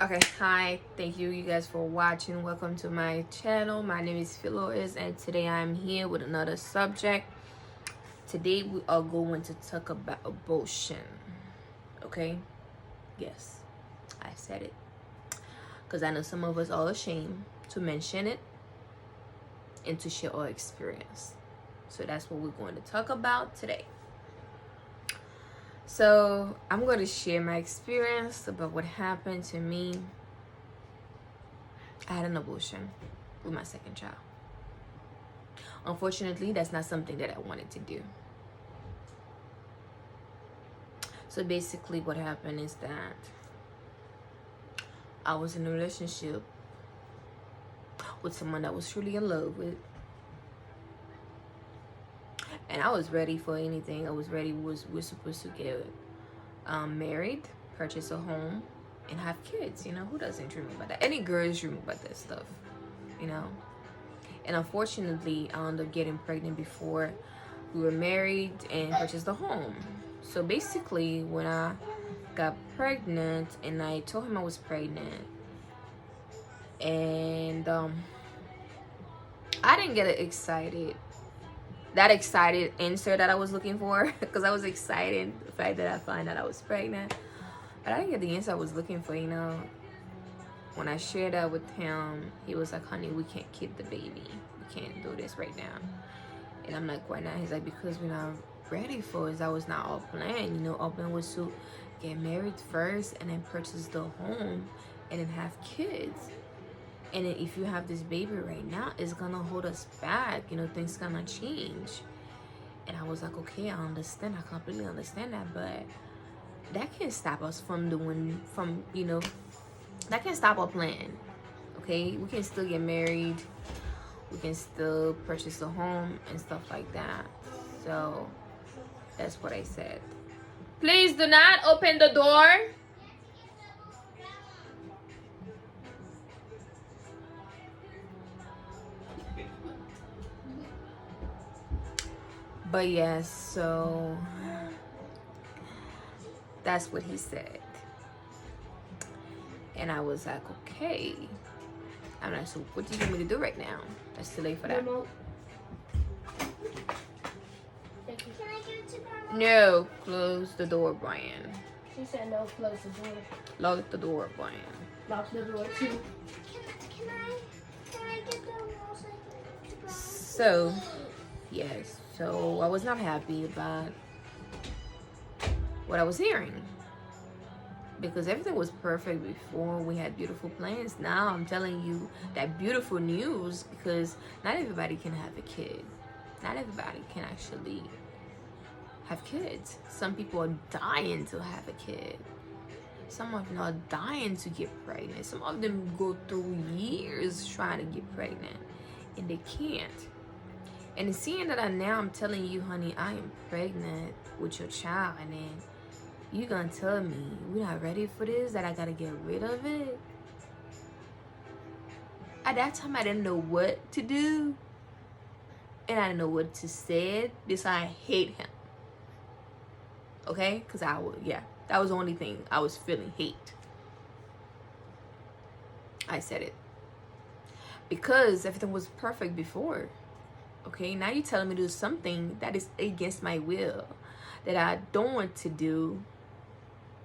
Okay, hi, thank you guys for watching. Welcome to my channel. My name is Philois, and today I'm here with another subject. Today we are going to talk about abortion. Okay, yes, I said it because I know some of us are ashamed to mention it and to share our experience. So that's what we're going to talk about today. So I'm going to share my experience about what happened to me. I had an abortion with my second child. Unfortunately, that's not something that I wanted to do. So basically what happened is that I was in a relationship with someone that I was truly in love with. And I was ready for anything. I was ready. We're supposed to get married, purchase a home, and have kids. You know, who doesn't dream about that? Any girls dream about that stuff, you know. And unfortunately, I ended up getting pregnant before we were married and purchased a home. So basically, when I got pregnant and I told him I was pregnant, and I didn't get that excited answer that I was looking for, because I was excited the fact that I found out I was pregnant, but I didn't get the answer I was looking for. When I shared that with him, he was like, honey, we can't keep the baby, we can't do this right now. And I'm like, why not? He's like, because we're not ready for it. That was not our plan. Our plan was to get married first and then purchase the home and then have kids. And then if you have this baby right now, it's gonna hold us back. Things gonna change. And I was like, okay, I understand. I completely understand that, but that can't stop us from that can't stop our plan. Okay, we can still get married. We can still purchase a home and stuff like that. So that's what I said. Please do not open the door. But yes, so that's what he said. And I was like, okay. I'm like, so what do you want me to do right now? That's too late for that. No, close the door, Brian. She said no, close the door. Lock the door, Brian. Lock the door too. Can I get the walls? So, yes. So I was not happy about what I was hearing, because everything was perfect before. We had beautiful plans. Now I'm telling you that beautiful news, because not everybody can have a kid. Not everybody can actually have kids. Some people are dying to have a kid. Some of them are dying to get pregnant. Some of them go through years trying to get pregnant and they can't. And seeing that I'm telling you, honey, I am pregnant with your child, and then you gonna tell me we're not ready for this, that I gotta get rid of it? At that time, I didn't know what to do, and I didn't know what to say, because I hate him. Okay? Because that was the only thing I was feeling, hate. I said it. Because everything was perfect before. Okay? Now you're telling me to do something that is against my will, that I don't want to do.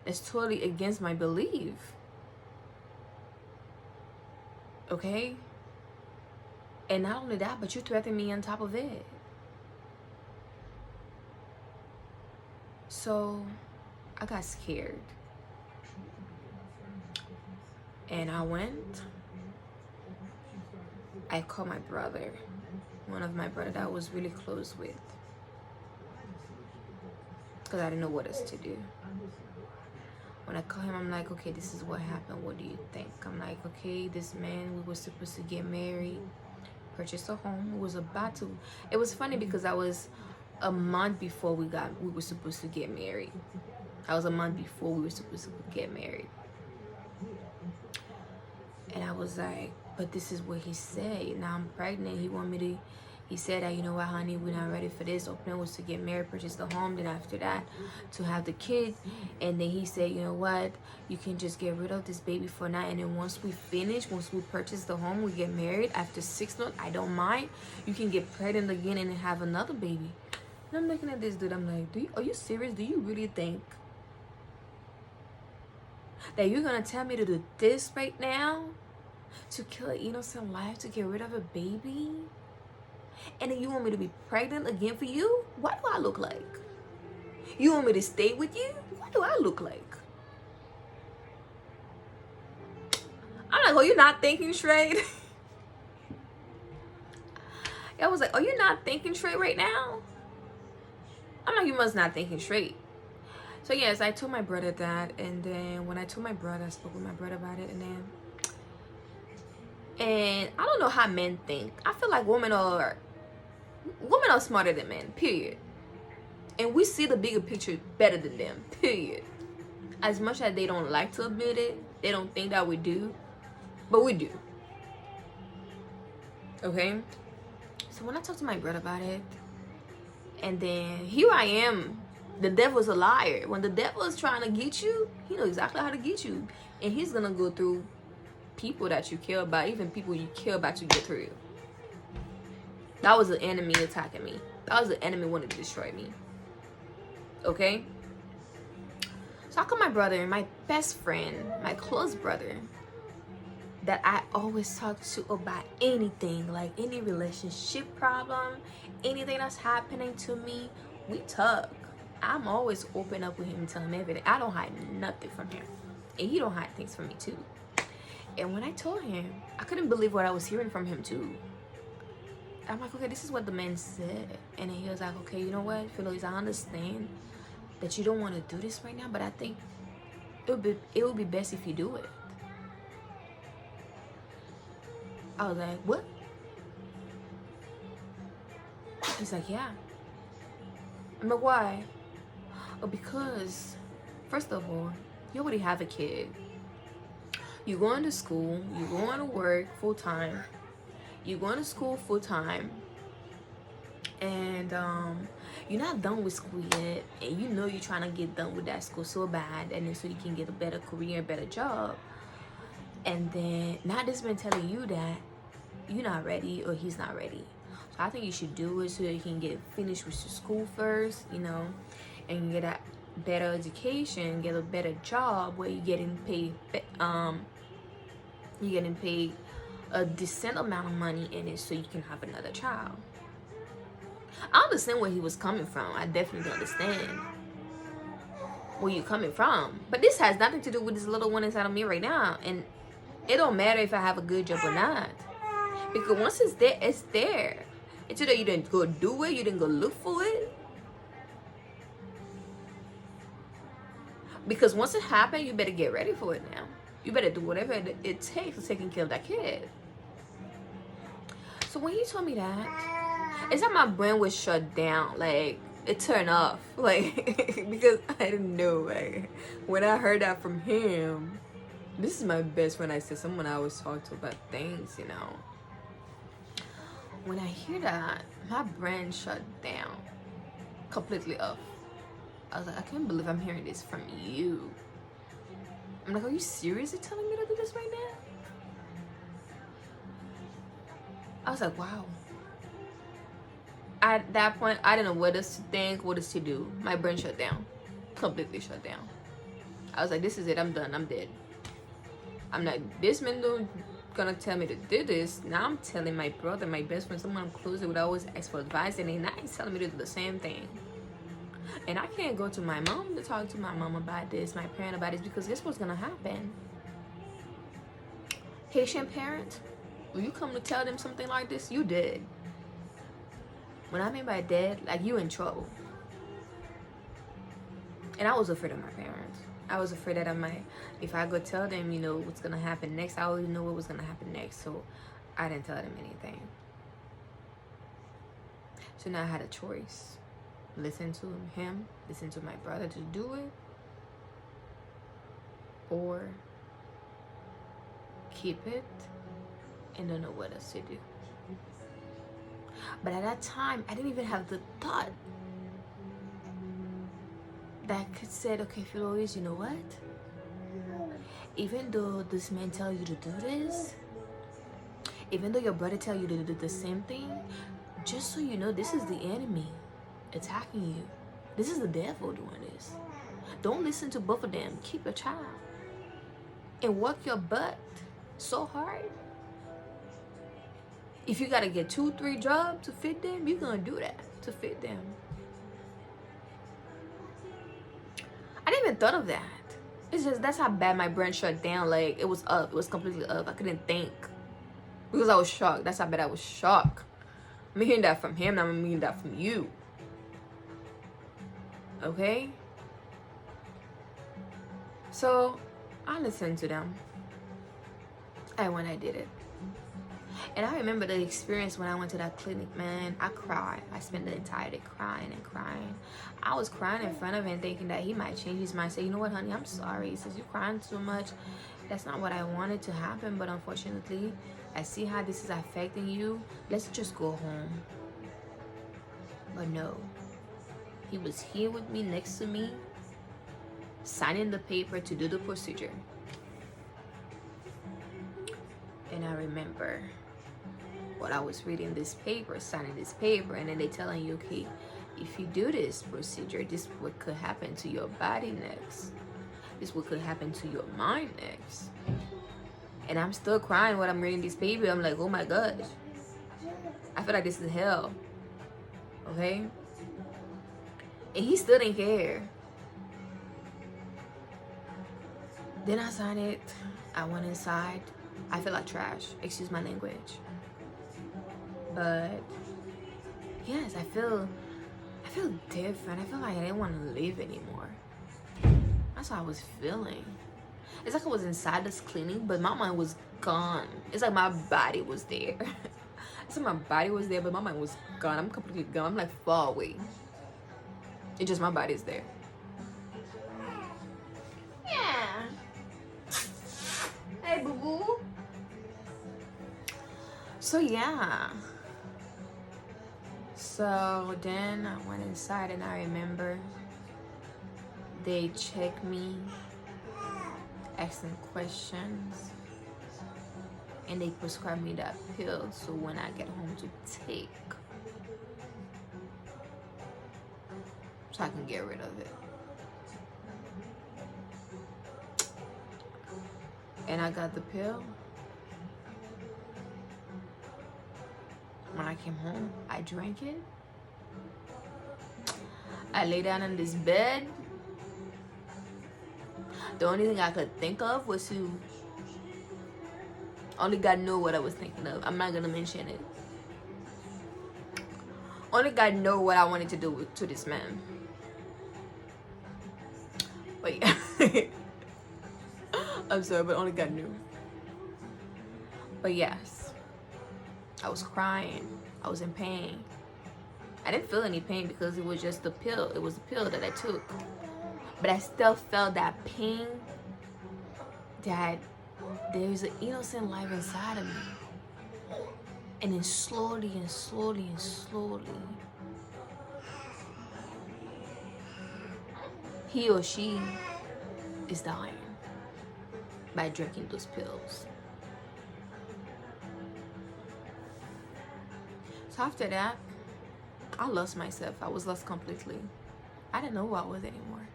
It's totally against my belief. Okay? And not only that, but you threatened me on top of it. So I got scared. And I called my brother, one of my brothers that I was really close with, because I didn't know what else to do. When I called him, I'm like, okay, this is what happened. What do you think? I'm like, okay, this man, we were supposed to get married, purchase a home. It was funny because I was a month before we were supposed to get married. I was a month before we were supposed to get married. And I was like, but this is what he said. Now I'm pregnant. He He said that, you know what, honey, we're not ready for this. Our plan was to get married, purchase the home, then after that to have the kids. And then he said, you know what, you can just get rid of this baby for now, and then once we purchase the home, we get married, after 6 months, I don't mind, you can get pregnant again and then have another baby. And I'm looking at this dude, I'm like, are you serious? Do you really think that you're gonna tell me to do this right now, to kill an innocent life, to get rid of a baby? And then you want me to be pregnant again for you? What do I look like? You want me to stay with you? What do I look like? I'm like, oh, you're not thinking straight? I was like, oh, you're not thinking straight right now? I'm like, you must not thinking straight. So yes, I told my brother that, and then when I told my brother, I spoke with my brother about it, and I don't know how men think. I feel like women are smarter than men, period. And we see the bigger picture better than them, period. As much as they don't like to admit it, they don't think that we do, but we do. Okay? So when I talked to my brother about it, and then here I am, the devil's a liar. When the devil is trying to get you, he knows exactly how to get you. And he's gonna go through people that you care about, even people you care about to get through you. That was the enemy attacking me. That was the enemy wanting to destroy me. Okay? So I call my brother, my best friend, my close brother, that I always talk to about anything, like any relationship problem, anything that's happening to me, we talk. I'm always open up with him and tell him everything. I don't hide nothing from him. And he don't hide things from me too. And when I told him, I couldn't believe what I was hearing from him too. I'm like, okay, this is what the man said. And then he was like, okay, you know what, Phyllis, I understand that you don't want to do this right now, but I think it would be best if you do it. I was like, what? He's like, yeah. I'm like, why? Oh, because, first of all, you already have a kid. You're going to school. You're going to work full time. You're going to school full time. And you're not done with school yet. And you know you're trying to get done with that school so bad. And then so you can get a better career, a better job. And then now this man telling you that you're not ready or he's not ready. So I think you should do it so that you can get finished with your school first, you know, and get a better education, get a better job where you're getting paid a decent amount of money in it so you can have another child. I understand where he was coming from. I definitely understand where you're coming from. But this has nothing to do with this little one inside of me right now. And it don't matter if I have a good job or not. Because once it's there, it's there. It's either you didn't go do it, you didn't go look for it. Because once it happened, you better get ready for it now. You better do whatever it takes to taking care of that kid. So when he told me that, it's like my brain was shut down. Like, it turned off. Like, because I didn't know. Like, when I heard that from him, this is my best friend. I said someone I always talk to about things, you know. When I hear that, my brain shut down. Completely off. I was like, I can't believe I'm hearing this from you. I'm like, are you seriously telling me to do this right now? I was like, wow. At that point, I didn't know what else to think, what else to do. My brain shut down. Completely shut down. I was like, this is it. I'm done. I'm dead. I'm not, this man don't gonna tell me to do this. Now I'm telling my brother, my best friend, someone I'm close to, would always ask for advice, and now he's telling me to do the same thing. And I can't go to my mom to talk to my mom about this, my parent about this, because guess what's gonna happen? Haitian parent, when you come to tell them something like this, you dead. When I mean by dead, like, you in trouble. And I was afraid of my parents. I was afraid that if I go tell them, you know, what's gonna happen next, I already know what was gonna happen next. So I didn't tell them anything. So now I had a choice. Listen to him, listen to my brother to do it, or keep it and don't know what else to do. But at that time, I didn't even have the thought that could said, okay, Philoise, you know what? Even though this man tell you to do this, even though your brother tell you to do the same thing, just so you know, this is the enemy attacking you. This is the devil doing this. Don't listen to both of them. Keep your child. And work your butt so hard. If you gotta get 2-3 jobs to fit them, you're gonna do that to fit them. I didn't even thought of that. It's just, that's how bad my brain shut down. Like, it was up. It was completely up. I couldn't think. Because I was shocked. That's how bad I was shocked. I'm hearing that from him. Now I'm hearing that from you. Okay? So, I listened to them. And when I did it. And I remember the experience when I went to that clinic, man. I cried. I spent the entire day crying and crying. I was crying in front of him thinking that he might change his mind. Say, you know what, honey, I'm sorry. He says, you're crying too much. That's not what I wanted to happen. But unfortunately, I see how this is affecting you. Let's just go home. But no. He was here with me, next to me, signing the paper to do the procedure. And I remember what I was reading this paper, signing this paper, and then they telling you, okay, if you do this procedure, this is what could happen to your body next. This is what could happen to your mind next. And I'm still crying when I'm reading this paper. I'm like, oh my gosh. I feel like this is hell. Okay? And he still didn't care. Then I signed it. I went inside. I feel like trash. Excuse my language. But yes, I feel different. I feel like I didn't want to live anymore. That's how I was feeling. It's like I was inside this clinic, but my mind was gone. It's like my body was there. It's like my body was there, but my mind was gone. I'm completely gone. I'm like far away. It's just my body's there. Yeah. Hey, boo-boo. So, yeah. So, then I went inside and I remember they checked me, asking questions, and they prescribed me that pill so when I get home to take, so I can get rid of it. And I got the pill. When I came home, I drank it. I lay down in this bed. The only thing I could think of was to, only God knew what I was thinking of. I'm not gonna mention it. Only God knew what I wanted to do to this man. But yeah. I'm sorry, but only God knew. But yes, I was crying. I was in pain. I didn't feel any pain because it was just the pill. It was the pill that I took. But I still felt that pain, that there's an innocent life inside of me. And then slowly and slowly and slowly, he or she is dying by drinking those pills. So after that, I lost myself. I was lost completely. I didn't know who I was anymore.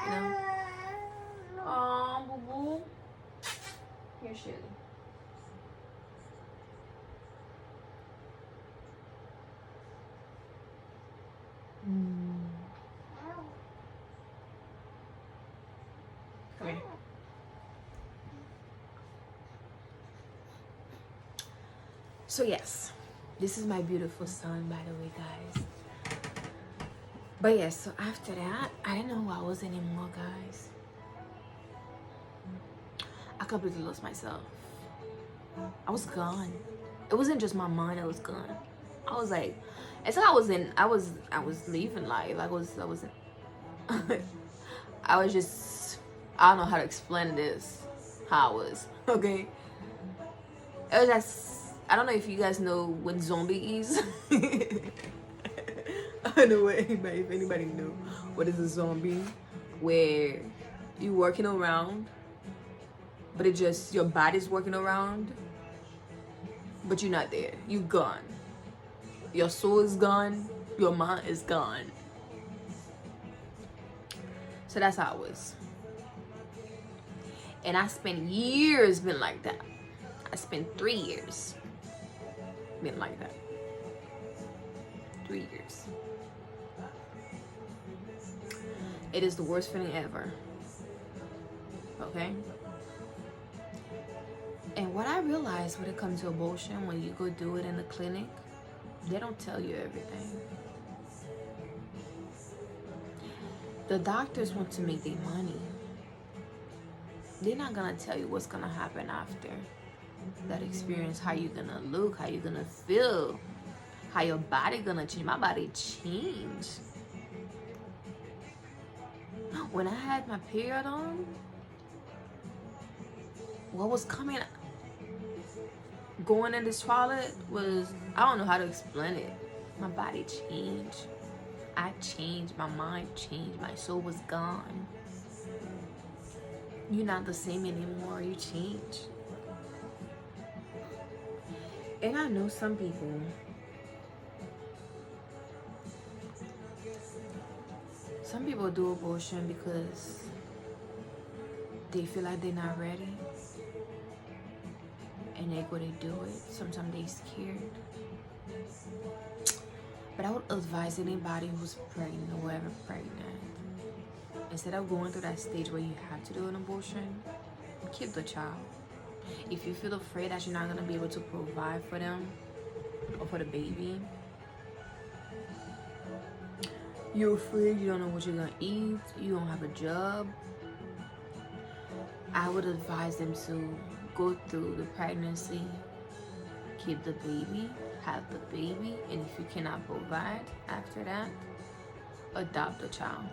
You know? Oh, boo-boo. Here, Shelly. Come here. So yes, this is my beautiful son, by the way, guys. But yes, so after that, I didn't know who I was anymore, guys. I completely lost myself. I was gone. It wasn't just my mind that was gone. I was like, it's like I was leaving life. I was just, I don't know how to explain this, how I was, okay? It was just, I don't know if you guys know what zombie is. I don't know if anybody know what is a zombie, where you're working around, but it just your body's working around, but you're not there. You're gone. Your soul is gone. Your mind is gone. So that's how it was. And I spent years being like that. I spent 3 years being like that. 3 years. It is the worst feeling ever. Okay? And what I realized when it comes to abortion, when you go do it in the clinic, they don't tell you everything. The doctors want to make their money. They're not gonna tell you what's gonna happen after that experience, how you're gonna look, how you're gonna feel, how your body gonna change. My body changed. When I had my period on, what was coming, going in this toilet was, I don't know how to explain it. My body changed. I changed. My mind changed. My soul was gone. You're not the same anymore. You changed. And I know some people, do abortion because they feel like they're not ready. And they go to do it. Sometimes they're scared. But I would advise anybody who's pregnant or ever pregnant, instead of going through that stage where you have to do an abortion, keep the child. If you feel afraid that you're not going to be able to provide for them or for the baby, you're afraid, you don't know what you're going to eat, you don't have a job, I would advise them to go through the pregnancy, keep the baby, have the baby, and if you cannot provide after that, adopt the child.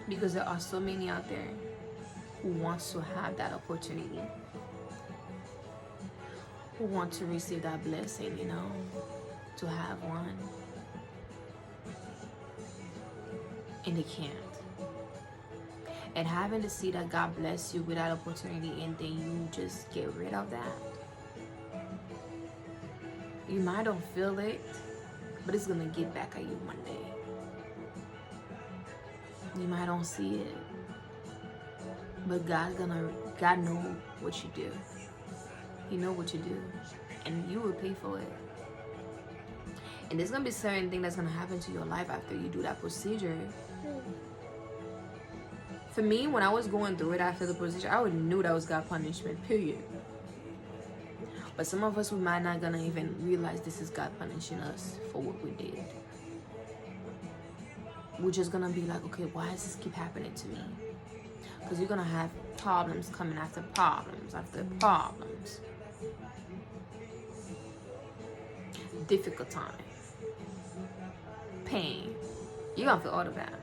Because there are so many out there who wants to have that opportunity, who want to receive that blessing, you know, to have one, and they can't. And having to see that God bless you with that opportunity and then you just get rid of that, you might don't feel it, but it's gonna get back at you one day. You might don't see it, but God know what you do. He know what you do, and you will pay for it. And there's gonna be certain things that's gonna happen to your life after you do that procedure. For me, when I was going through it after the procedure, I already knew that was God punishment, period. But some of us, we might not gonna even realize this is God punishing us for what we did. We're just gonna be like, okay, why does this keep happening to me? Because you're gonna have problems coming after problems after problems. Difficult time. Pain. You're gonna feel all of that.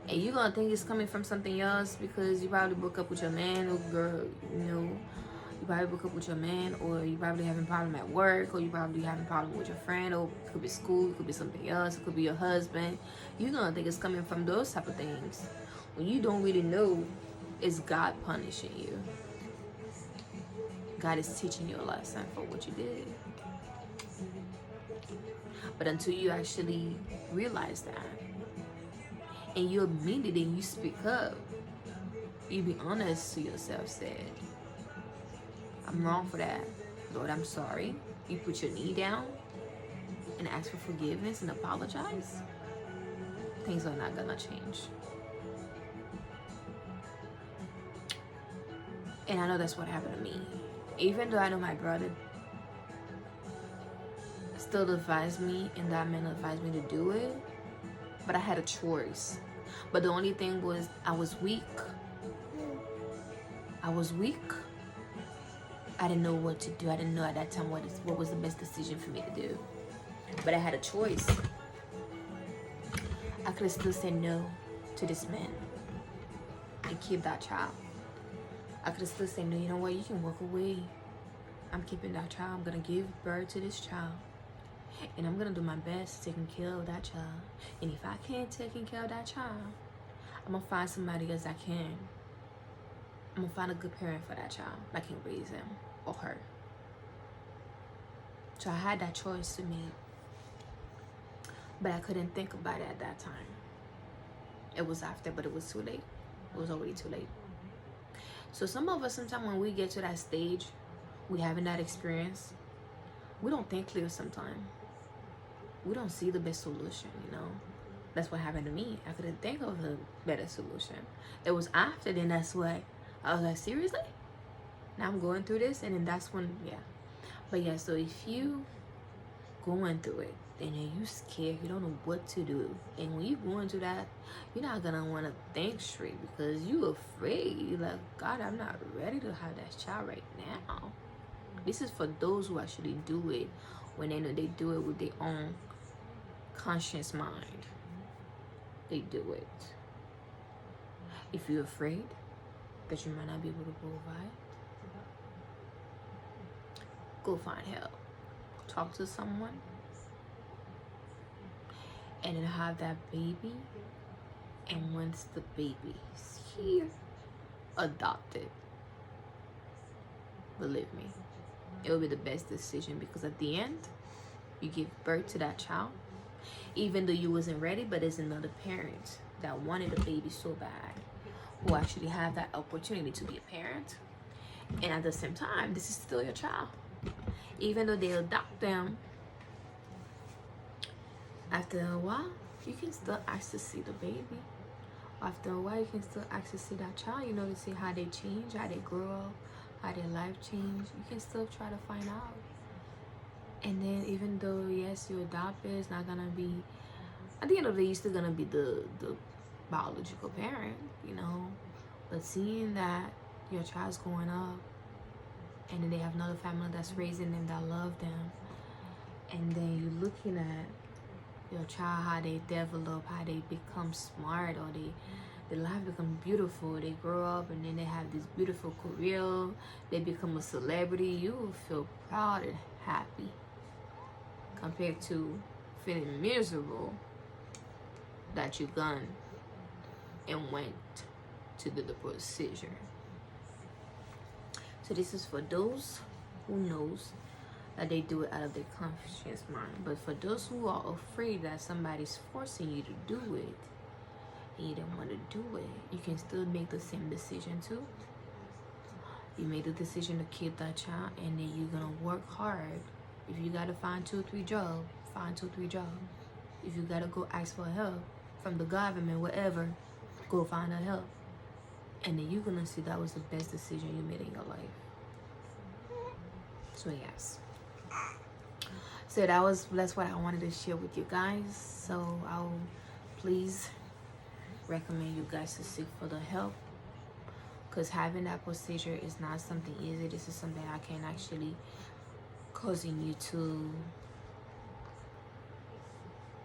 And you're gonna think it's coming from something else because you probably broke up with your man or girl, you know. You probably broke up with your man, or you probably having a problem at work, or you probably having a problem with your friend, or it could be school, it could be something else, it could be your husband. You're gonna think it's coming from those type of things when you don't really know it's God punishing you. God is teaching you a lesson for what you did. But until you actually realize that, and you admit it and you speak up, you be honest to yourself, said, I'm wrong for that. Lord, I'm sorry. You put your knee down and ask for forgiveness and apologize. Things are not gonna change. And I know that's what happened to me. Even though I know my brother still advised me, and that man advised me to do it, but I had a choice. But the only thing was, I was weak. I didn't know what to do. I didn't know at that time what was the best decision for me to do. But I had a choice. I could have still said no to this man and keep that child. I could have still said, no, you know what, you can walk away. I'm keeping that child. I'm gonna give birth to this child, and I'm gonna do my best taking care of that child. And if I can't take care of that child, I'm gonna find somebody else that can. I'm gonna find a good parent for that child that can raise him or her. So I had that choice to make, but I couldn't think about it at that time. It was after, but it was too late. It was already too late. So some of us, sometimes when we get to that stage, we having that experience, we don't think clear sometimes. We don't see the best solution, you know. That's what happened to me. I couldn't think of a better solution. It was after then that's what I was like, seriously? Now I'm going through this, and then that's when, yeah. But yeah, so if you going through it and then you scared, you don't know what to do, and when you going through that, you're not gonna want to think straight because you afraid. You're like, God, I'm not ready to have that child right now. This is for those who actually do it when they know they do it with their own conscious mind. They do it. If you're afraid that you might not be able to provide, go find help. Talk to someone, and then have that baby. And once the baby is here, adopt it. Believe me, it will be the best decision, because at the end, you give birth to that child, even though you wasn't ready, but there's another parent that wanted a baby so bad, who actually have that opportunity to be a parent. And at the same time, this is still your child. Even though they adopt them, after a while, you can still ask to see the baby. After a while, you can still ask to see that child, you know, to see how they change, how they grow up, how their life change. You can still try to find out. And then even though, yes, you adopt it, it's not gonna be, at the end of the day, you're still gonna be the biological parent, you know. But seeing that your child's growing up, and then they have another family that's raising them, that love them, and then you're looking at your child, how they develop, how they become smart, or their life become beautiful. They grow up and then they have this beautiful career. They become a celebrity. You will feel proud and happy, compared to feeling miserable that you gone and went to do the procedure. So this is for those who knows that they do it out of their conscious mind. But for those who are afraid that somebody's forcing you to do it and you don't want to do it, you can still make the same decision too. You made the decision to keep that child, and then you're gonna work hard. If you gotta find 2 or 3 jobs, find 2 or 3 jobs. If you gotta go ask for help from the government, whatever, go find that help. And then you're gonna see that was the best decision you made in your life. So yes. So that's what I wanted to share with you guys. So I'll please recommend you guys to seek for the help, because having that procedure is not something easy. This is something that can actually causing you to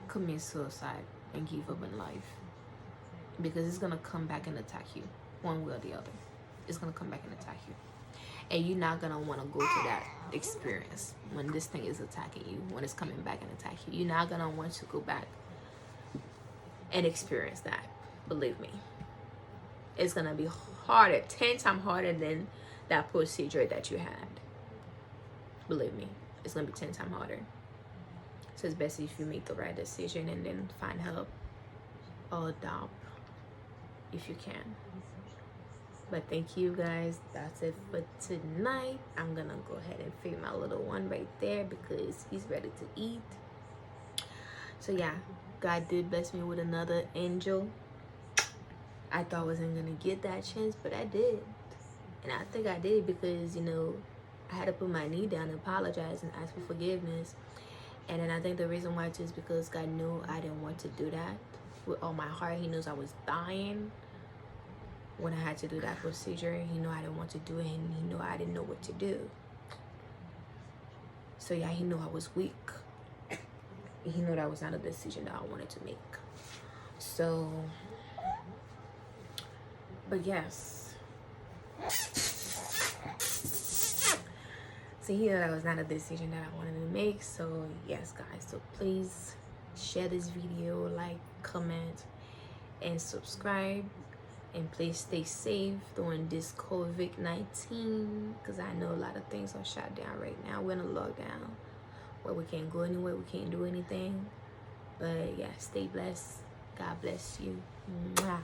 commit suicide and give up in life, because it's gonna come back and attack you one way or the other. It's gonna come back and attack you, and you're not gonna want to go to that experience when this thing is attacking you, when it's coming back and attack you. You're not gonna want to go back and experience that. Believe me, it's gonna be harder, 10 times harder than that procedure that you had. Believe me, it's gonna be 10 times harder. So it's best if you make the right decision and then find help or adopt if you can. But thank you guys. That's it for tonight. I'm gonna go ahead and feed my little one right there because he's ready to eat. So yeah, God did bless me with another angel. I thought I wasn't gonna get that chance, but I did. And I think I did because, you know, I had to put my knee down and apologize and ask for forgiveness. And then I think the reason why is because God knew I didn't want to do that with all my heart. He knows I was dying when I had to do that procedure. He knew I didn't want to do it, and he knew I didn't know what to do. So yeah, he knew I was weak. He knew that was not a decision that I wanted to make. So, but yes, So here, that was not a decision that I wanted to make. So yes, guys. So please share this video, like, comment, and subscribe. And please stay safe during this COVID-19, because I know a lot of things are shut down right now. We're in a lockdown where we can't go anywhere, we can't do anything. But yeah, stay blessed. God bless you. Mwah.